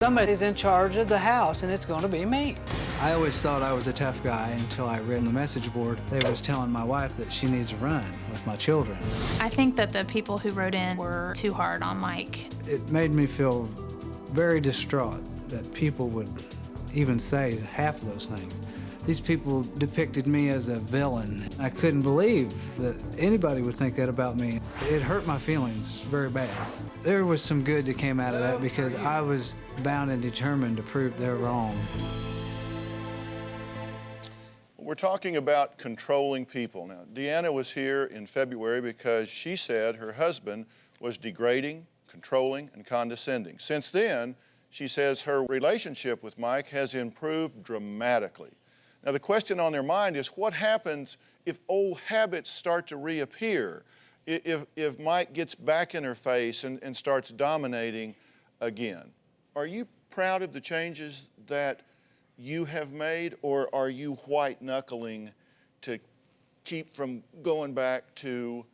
Somebody's in charge of the house, and it's going to be me. I always thought I was a tough guy until I read on the message board they was telling my wife that she needs to run with my children. I think that the people who wrote in were too hard on Mike. It made me feel very distraught that people would even say half of those things. These people depicted me as a villain. I couldn't believe that anybody would think that about me. It hurt my feelings very bad. There was some good that came out of that because I was bound and determined to prove they're wrong. We're talking about controlling people. Now, Deanna was here in February because she said her husband was degrading, controlling, and condescending. Since then, she says her relationship with Mike has improved dramatically. Now, the question on their mind is what happens if old habits start to reappear? If Mike gets back in her face and starts dominating again? Are you proud of the changes that you have made, or are you white-knuckling to keep from going back to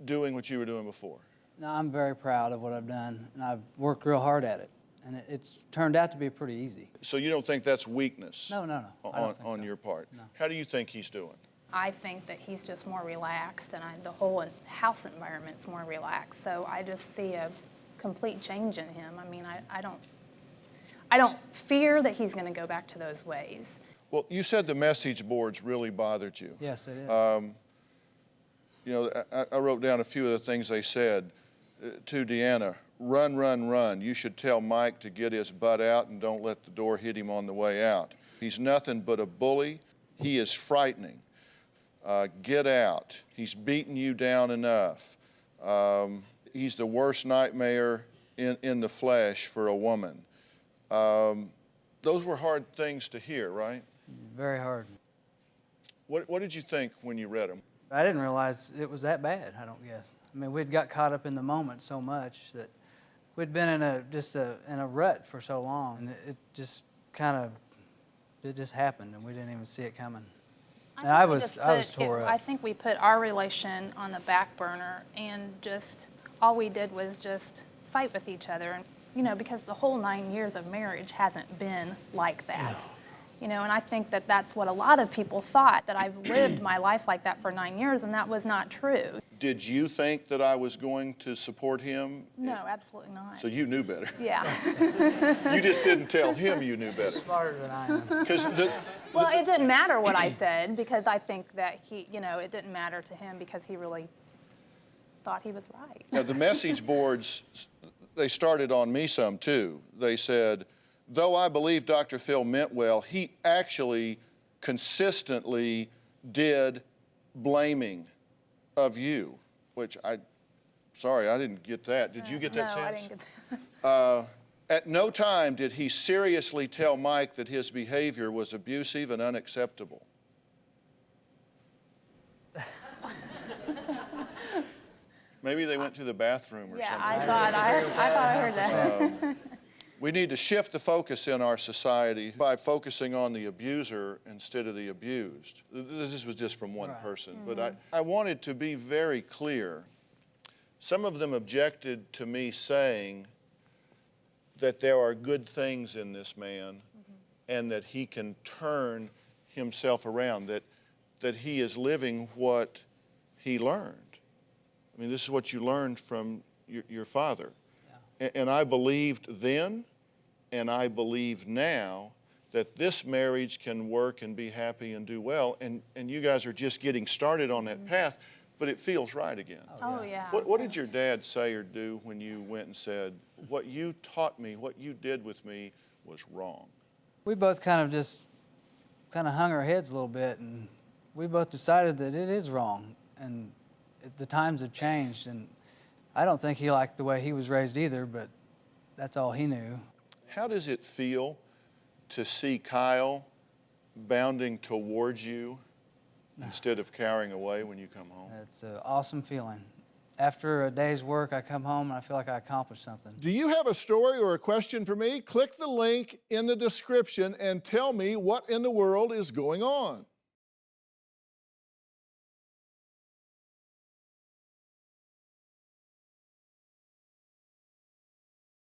doing what you were doing before? No, I'm very proud of what I've done, and I've worked real hard at it. And it's turned out to be pretty easy. So you don't think that's weakness? No. On your part? No. How do you think he's doing? I think that he's just more relaxed, and the whole house environment's more relaxed. So I just see a complete change in him. I mean, I don't fear that he's going to go back to those ways. Well, you said the message boards really bothered you. Yes, it is. You know, I wrote down a few of the things they said to Deanna. Run, run, run. You should tell Mike to get his butt out and don't let the door hit him on the way out. He's nothing but a bully. He is frightening. Get out. He's beaten you down enough. He's the worst nightmare in the flesh for a woman. Those were hard things to hear, right? Very hard. What did you think when you read them? I didn't realize it was that bad, I don't guess. I mean, we'd got caught up in the moment so much that we'd been in a rut for so long, and it just happened, and we didn't even see it coming. And I was tore up. I think we put our relation on the back burner, and just all we did was just fight with each other, and you know, because the whole 9 years of marriage hasn't been like that. No. You know, and I think that that's what a lot of people thought, that I've lived my life like that for 9 years, and that was not true. Did you think that I was going to support him? No, absolutely not. So you knew better. Yeah. You just didn't tell him you knew better. Smarter than I am. Well, it didn't matter what I said, because I think that he, you know, it didn't matter to him because he really thought he was right. Now, the message boards, they started on me some too. They said, though I believe DrPhil meant well, he actually consistently did blaming of you, which sorry, I didn't get that. Did you get that sense? No, I didn't get that. At no time did he seriously tell Mike that his behavior was abusive and unacceptable. Maybe they went to the bathroom or something. I thought I heard that. We need to shift the focus in our society by focusing on the abuser instead of the abused. This was just from one person, but I wanted to be very clear. Some of them objected to me saying that there are good things in this man and that he can turn himself around, that he is living what he learned. I mean, this is what you learned from your father. Yeah. And I believed then, and I believe now, that this marriage can work and be happy and do well. And you guys are just getting started on that path, but it feels right again. Oh, yeah. What did your dad say or do when you went and said, what you taught me, what you did with me was wrong? We both kind of hung our heads a little bit, and we both decided that it is wrong. And the times have changed, and I don't think he liked the way he was raised either, but that's all he knew. How does it feel to see Kyle bounding towards you instead of cowering away when you come home? It's an awesome feeling. After a day's work, I come home and I feel like I accomplished something. Do you have a story or a question for me? Click the link in the description and tell me what in the world is going on.